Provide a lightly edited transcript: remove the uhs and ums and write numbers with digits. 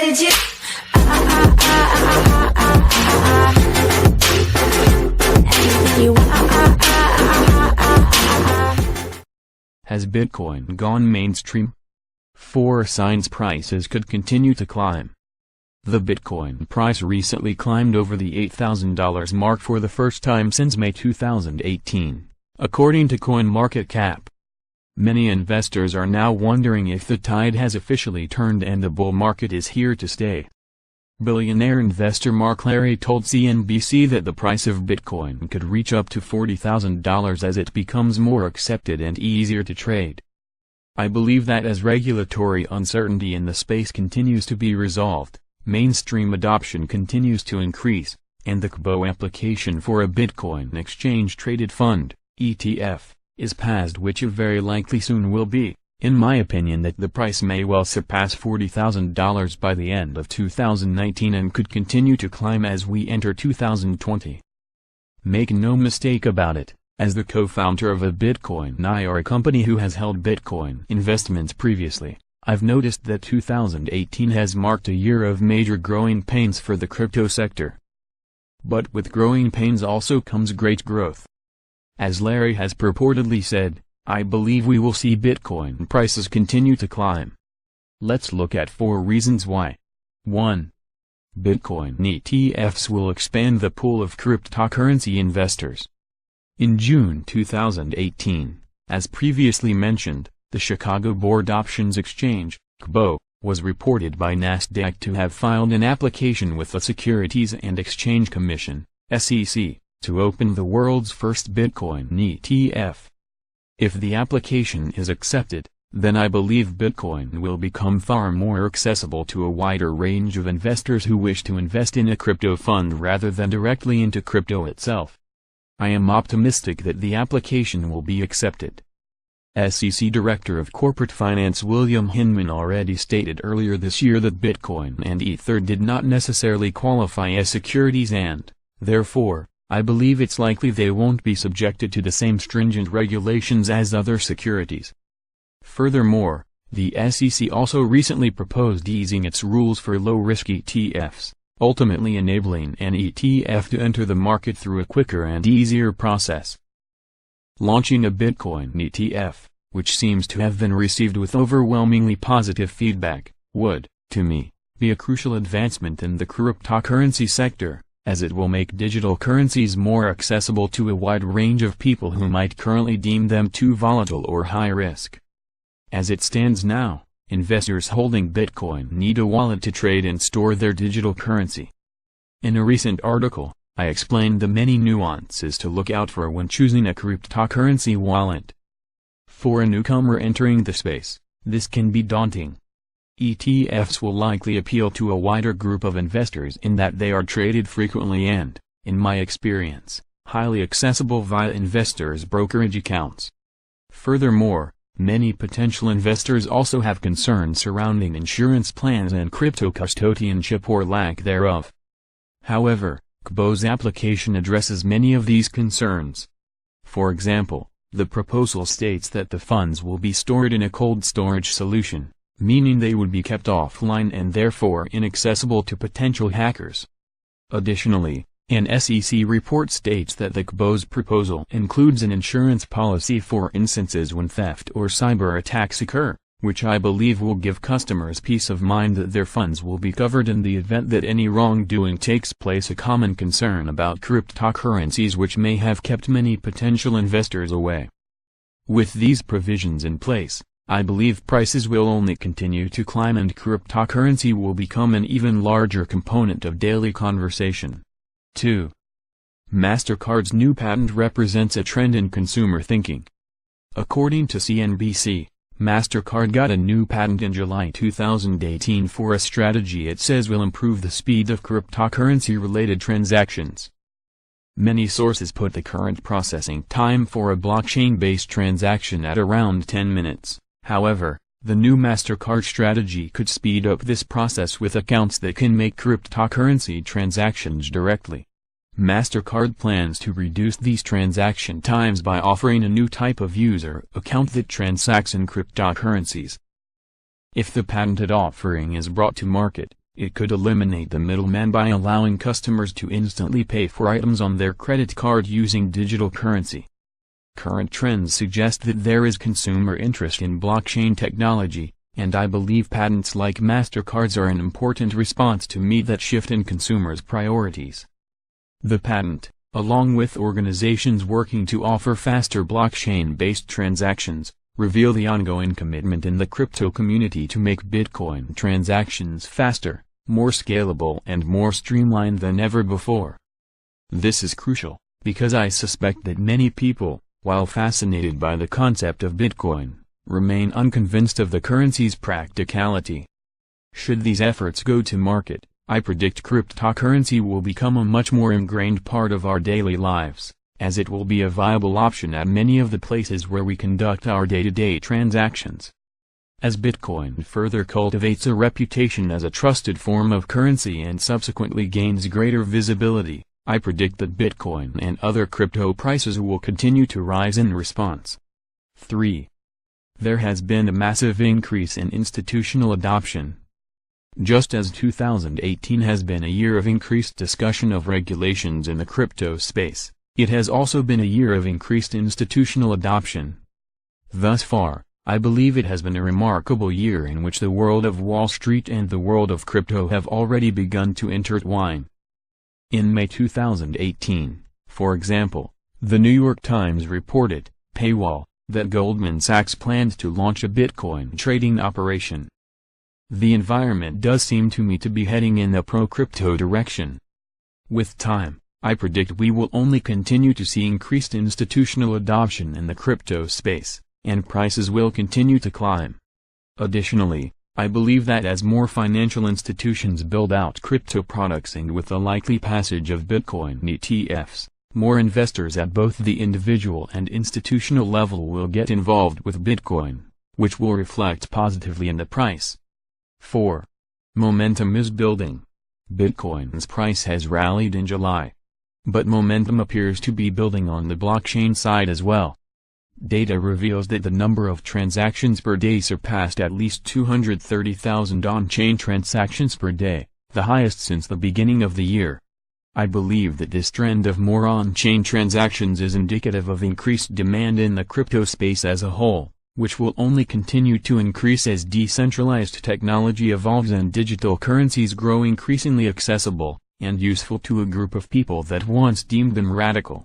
did you? Anything you want. Has Bitcoin gone mainstream? 4 signs prices could continue to climb. The Bitcoin price recently climbed over the $8,000 mark for the first time since May 2018, according to CoinMarketCap. Many investors are now wondering if the tide has officially turned and the bull market is here to stay. Billionaire investor Mark Larry told CNBC that the price of Bitcoin could reach up to $40,000 as it becomes more accepted and easier to trade. I believe that as regulatory uncertainty in the space continues to be resolved, mainstream adoption continues to increase, and the CBOE application for a Bitcoin exchange-traded fund, ETF, is passed, which it very likely soon will be, in my opinion, that the price may well surpass $40,000 by the end of 2019 and could continue to climb as we enter 2020. Make no mistake about it, as the co-founder of a Bitcoin IR company who has held Bitcoin investments previously, I've noticed that 2018 has marked a year of major growing pains for the crypto sector. But with growing pains also comes great growth. As Larry has purportedly said, I believe we will see Bitcoin prices continue to climb. Let's look at 4 reasons why. 1. Bitcoin ETFs will expand the pool of cryptocurrency investors. In June 2018, as previously mentioned, the Chicago Board Options Exchange, CBOE, was reported by Nasdaq to have filed an application with the Securities and Exchange Commission, SEC, to open the world's first Bitcoin ETF. If the application is accepted, then I believe Bitcoin will become far more accessible to a wider range of investors who wish to invest in a crypto fund rather than directly into crypto itself. I am optimistic that the application will be accepted. SEC Director of Corporate Finance William Hinman already stated earlier this year that Bitcoin and Ether did not necessarily qualify as securities and, therefore, I believe it's likely they won't be subjected to the same stringent regulations as other securities. Furthermore, the SEC also recently proposed easing its rules for low-risk ETFs, ultimately enabling an ETF to enter the market through a quicker and easier process. Launching a Bitcoin ETF, which seems to have been received with overwhelmingly positive feedback, would, to me, be a crucial advancement in the cryptocurrency sector, as it will make digital currencies more accessible to a wide range of people who might currently deem them too volatile or high risk. As it stands now, investors holding Bitcoin need a wallet to trade and store their digital currency. In a recent article, I explained the many nuances to look out for when choosing a cryptocurrency wallet. For a newcomer entering the space, this can be daunting. ETFs will likely appeal to a wider group of investors in that they are traded frequently and, in my experience, highly accessible via investors' brokerage accounts. Furthermore, many potential investors also have concerns surrounding insurance plans and crypto custodianship or lack thereof. However, CBOE's application addresses many of these concerns. For example, the proposal states that the funds will be stored in a cold storage solution, meaning they would be kept offline and therefore inaccessible to potential hackers. Additionally, an SEC report states that the CBOE's proposal includes an insurance policy for instances when theft or cyber attacks occur, which I believe will give customers peace of mind that their funds will be covered in the event that any wrongdoing takes place, a common concern about cryptocurrencies which may have kept many potential investors away. With these provisions in place, I believe prices will only continue to climb and cryptocurrency will become an even larger component of daily conversation. 2. MasterCard's new patent represents a trend in consumer thinking. According to CNBC, MasterCard got a new patent in July 2018 for a strategy it says will improve the speed of cryptocurrency-related transactions. Many sources put the current processing time for a blockchain-based transaction at around 10 minutes. However, the new MasterCard strategy could speed up this process with accounts that can make cryptocurrency transactions directly. MasterCard plans to reduce these transaction times by offering a new type of user account that transacts in cryptocurrencies. If the patented offering is brought to market, It could eliminate the middleman by allowing customers to instantly pay for items on their credit card using digital currency. Current trends suggest that there is consumer interest in blockchain technology, and I believe patents like MasterCard's are an important response to meet that shift in consumers' priorities. The patent, along with organizations working to offer faster blockchain-based transactions, reveal the ongoing commitment in the crypto community to make Bitcoin transactions faster, more scalable and more streamlined than ever before. This is crucial, because I suspect that many people, while fascinated by the concept of Bitcoin, remain unconvinced of the currency's practicality. Should these efforts go to market, I predict cryptocurrency will become a much more ingrained part of our daily lives, as it will be a viable option at many of the places where we conduct our day-to-day transactions. As Bitcoin further cultivates a reputation as a trusted form of currency and subsequently gains greater visibility, I predict that Bitcoin and other crypto prices will continue to rise in response. 3. There has been a massive increase in institutional adoption. Just as 2018 has been a year of increased discussion of regulations in the crypto space, it has also been a year of increased institutional adoption. Thus far, I believe it has been a remarkable year in which the world of Wall Street and the world of crypto have already begun to intertwine. In May 2018, for example, the New York Times reported, paywall, that Goldman Sachs planned to launch a Bitcoin trading operation. The environment does seem to me to be heading in the pro-crypto direction. With time, I predict we will only continue to see increased institutional adoption in the crypto space, and prices will continue to climb. Additionally, I believe that as more financial institutions build out crypto products and with the likely passage of Bitcoin ETFs, more investors at both the individual and institutional level will get involved with Bitcoin, which will reflect positively in the price. 4. Momentum is building. Bitcoin's price has rallied in July. But momentum appears to be building on the blockchain side as well. Data reveals that the number of transactions per day surpassed at least 230,000 on-chain transactions per day, the highest since the beginning of the year. I believe that this trend of more on-chain transactions is indicative of increased demand in the crypto space as a whole, which will only continue to increase as decentralized technology evolves and digital currencies grow increasingly accessible and useful to a group of people that once deemed them radical.